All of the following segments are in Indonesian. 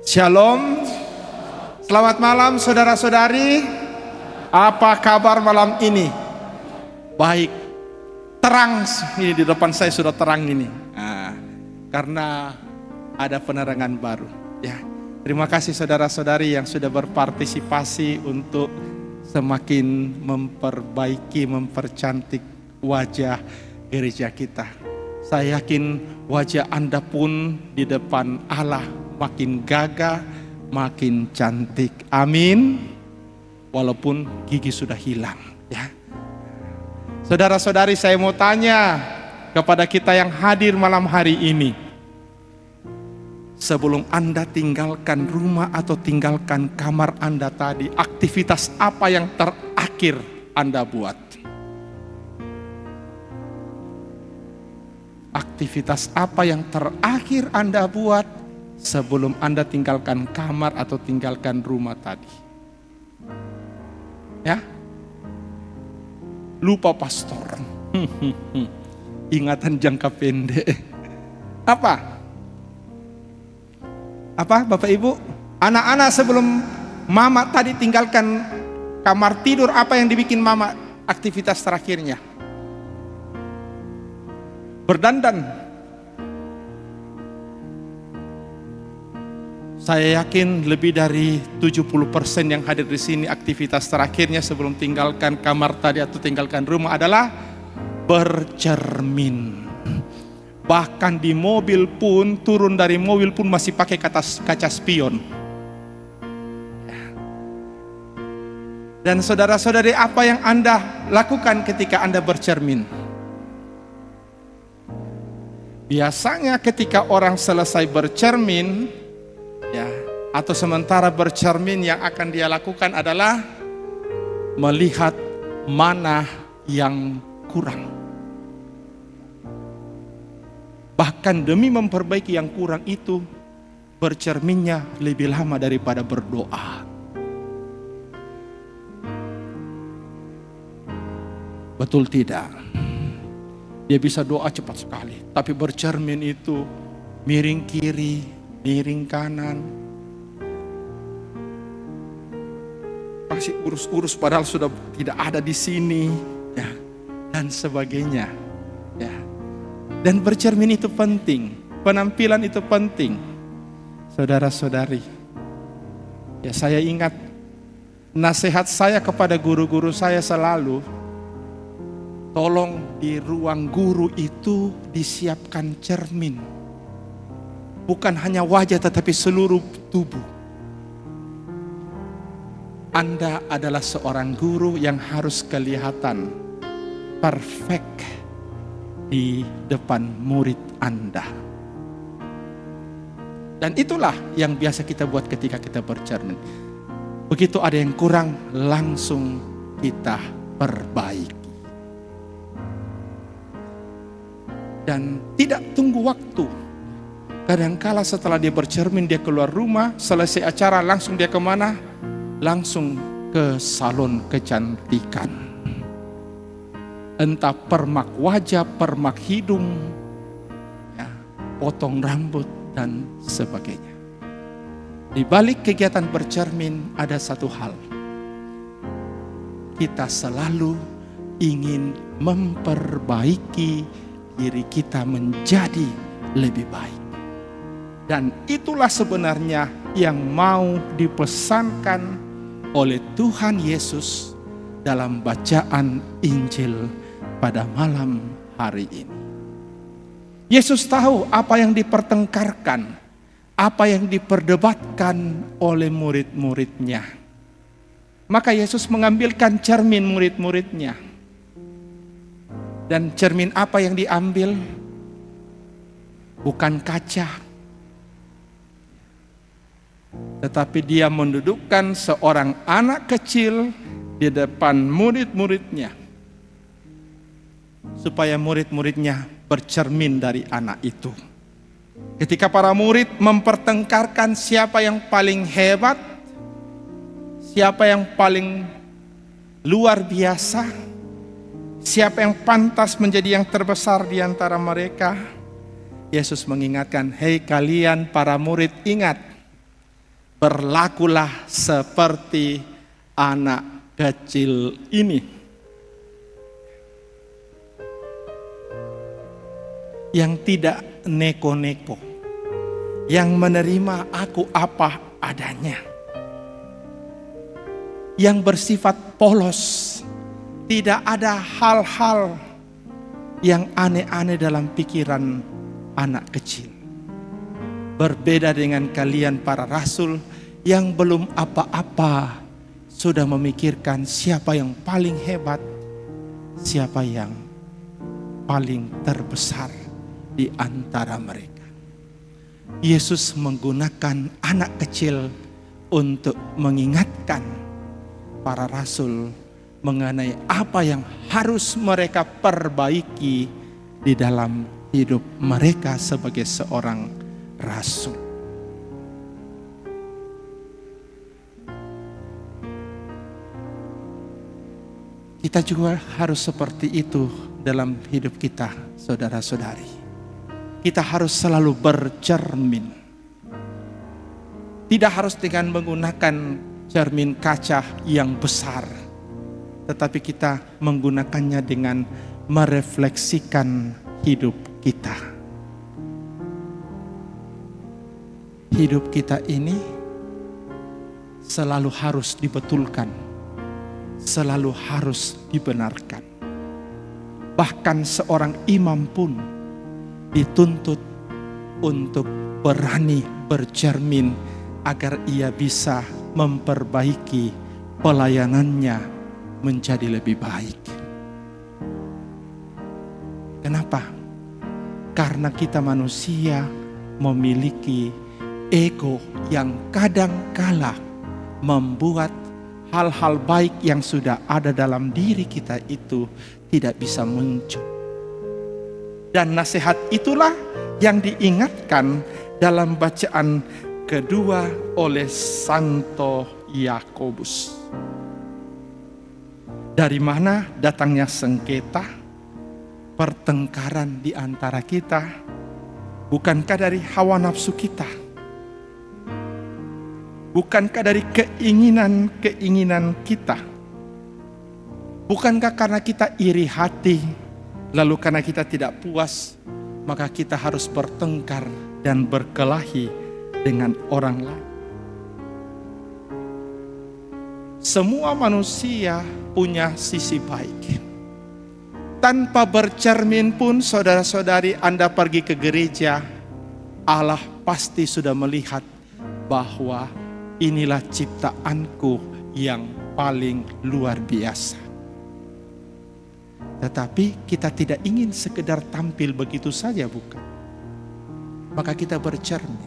Shalom. Selamat malam saudara-saudari. Apa kabar malam ini? Baik. Terang ini di depan saya sudah terang ini. Karena ada penerangan baru. Ya. Terima kasih saudara-saudari yang sudah berpartisipasi untuk semakin memperbaiki, mempercantik wajah gereja kita. Saya yakin wajah Anda pun di depan Allah makin gagah, makin cantik. Amin. Walaupun gigi sudah hilang, ya. Saudara-saudari, saya mau tanya kepada kita yang hadir malam hari ini. Sebelum Anda tinggalkan rumah atau tinggalkan kamar Anda tadi, aktivitas apa yang terakhir Anda buat? Aktivitas apa yang terakhir Anda buat sebelum Anda tinggalkan kamar atau tinggalkan rumah tadi? Ya? Lupa pastor. Ingatan jangka pendek. Apa Bapak Ibu? Anak-anak sebelum mama tadi tinggalkan kamar tidur, apa yang dibikin mama aktivitas terakhirnya? Berdandan. Saya yakin lebih dari 70% yang hadir di sini aktivitas terakhirnya sebelum tinggalkan kamar tadi atau tinggalkan rumah adalah bercermin. Bahkan di mobil pun, turun dari mobil pun masih pakai kaca spion. Dan saudara-saudari, apa yang Anda lakukan ketika Anda bercermin? Biasanya ketika orang selesai bercermin, ya, atau sementara bercermin, yang akan dia lakukan adalah melihat mana yang kurang. Bahkan demi memperbaiki yang kurang itu, bercerminnya lebih lama daripada berdoa. Betul tidak? Dia bisa doa cepat sekali, tapi bercermin itu miring kiri, miring kanan, masih urus-urus padahal sudah tidak ada di sini, ya, dan sebagainya, ya. Dan bercermin itu penting, penampilan itu penting, saudara-saudari. Ya, saya ingat nasihat saya kepada guru-guru saya selalu, tolong di ruang guru itu disiapkan cermin. Bukan hanya wajah tetapi seluruh tubuh. Anda adalah seorang guru yang harus kelihatan perfect di depan murid Anda. Dan itulah yang biasa kita buat ketika kita bercermin. Begitu ada yang kurang, langsung kita perbaiki. Dan tidak tunggu waktu. Kadangkala setelah dia bercermin, dia keluar rumah, selesai acara langsung dia kemana? Langsung ke salon kecantikan. Entah permak wajah, permak hidung, ya, potong rambut dan sebagainya. Di balik kegiatan bercermin ada satu hal. Kita selalu ingin memperbaiki diri kita menjadi lebih baik. Dan itulah sebenarnya yang mau dipesankan oleh Tuhan Yesus dalam bacaan Injil pada malam hari ini. Yesus tahu apa yang dipertengkarkan, apa yang diperdebatkan oleh murid-muridnya. Maka Yesus mengambilkan cermin murid-muridnya. Dan cermin apa yang diambil? Bukan kaca, tetapi dia mendudukkan seorang anak kecil di depan murid-muridnya, supaya murid-muridnya bercermin dari anak itu. Ketika para murid mempertengkarkan siapa yang paling hebat, siapa yang paling luar biasa, siapa yang pantas menjadi yang terbesar di antara mereka, Yesus mengingatkan, hei kalian para murid, ingat, berlakulah seperti anak kecil ini, yang tidak neko-neko, yang menerima aku apa adanya, yang bersifat polos, tidak ada hal-hal yang aneh-aneh dalam pikiran anak kecil. Berbeda dengan kalian para rasul yang belum apa-apa sudah memikirkan siapa yang paling hebat, siapa yang paling terbesar di antara mereka. Yesus menggunakan anak kecil untuk mengingatkan para rasul mengenai apa yang harus mereka perbaiki di dalam hidup mereka sebagai seorang rasul. Kita juga harus seperti itu dalam hidup kita, saudara-saudari. Kita harus selalu bercermin. Tidak harus dengan menggunakan cermin kaca yang besar, tetapi kita menggunakannya dengan merefleksikan hidup kita. Hidup kita ini selalu harus dibetulkan, selalu harus dibenarkan. Bahkan seorang imam pun dituntut untuk berani bercermin agar ia bisa memperbaiki pelayanannya menjadi lebih baik. Kenapa? Karena kita manusia memiliki ego yang kadang-kala membuat hal-hal baik yang sudah ada dalam diri kita itu tidak bisa muncul. Dan nasihat itulah yang diingatkan dalam bacaan kedua oleh Santo Yakobus. Dari mana datangnya sengketa, pertengkaran di antara kita? Bukankah dari hawa nafsu kita? Bukankah dari keinginan-keinginan kita? Bukankah karena kita iri hati, lalu karena kita tidak puas, maka kita harus bertengkar dan berkelahi dengan orang lain? Semua manusia punya sisi baik. Tanpa bercermin pun, saudara-saudari, Anda pergi ke gereja, Allah pasti sudah melihat bahwa inilah ciptaanku yang paling luar biasa. Tetapi kita tidak ingin sekedar tampil begitu saja, bukan? Maka kita bercermin.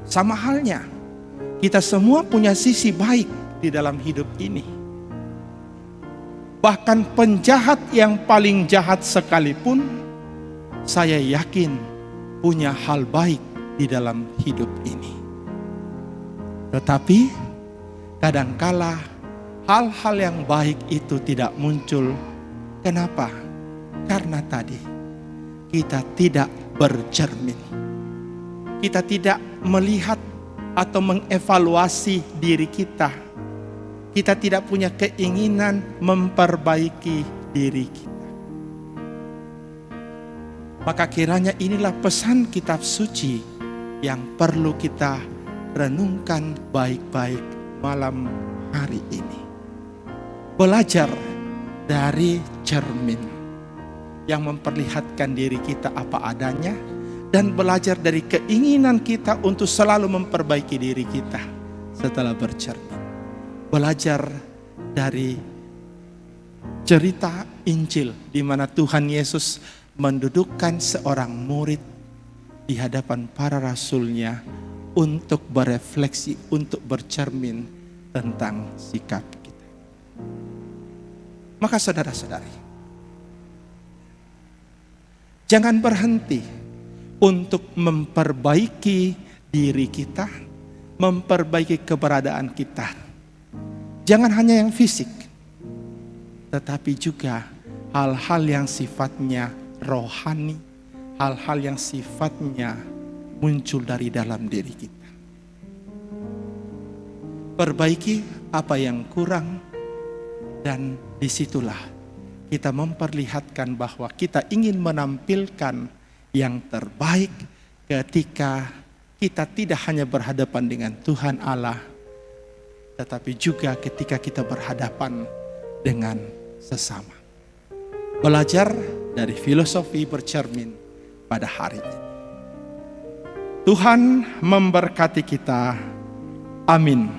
Sama halnya, kita semua punya sisi baik di dalam hidup ini. Bahkan penjahat yang paling jahat sekalipun, saya yakin punya hal baik di dalam hidup ini. Tetapi kadangkala hal-hal yang baik itu tidak muncul. Kenapa? Karena tadi kita tidak bercermin. Kita tidak melihat atau mengevaluasi diri kita. Kita tidak punya keinginan memperbaiki diri kita. Maka kiranya inilah pesan kitab suci yang perlu kita renungkan baik-baik malam hari ini. Belajar dari cermin yang memperlihatkan diri kita apa adanya, dan belajar dari keinginan kita untuk selalu memperbaiki diri kita setelah bercermin. Belajar dari cerita Injil di mana Tuhan Yesus mendudukkan seorang murid di hadapan para rasulnya untuk berefleksi, untuk bercermin tentang sikap kita. Maka saudara-saudari, jangan berhenti untuk memperbaiki diri kita, memperbaiki keberadaan kita. Jangan hanya yang fisik, tetapi juga hal-hal yang sifatnya rohani, hal-hal yang sifatnya muncul dari dalam diri kita. perbaiki apa yang kurang, dan disitulah kita memperlihatkan bahwa kita ingin menampilkan yang terbaik ketika kita tidak hanya berhadapan dengan Tuhan Allah, tetapi juga ketika kita berhadapan dengan sesama. Belajar dari filosofi bercermin pada hari ini. Tuhan memberkati kita. Amin.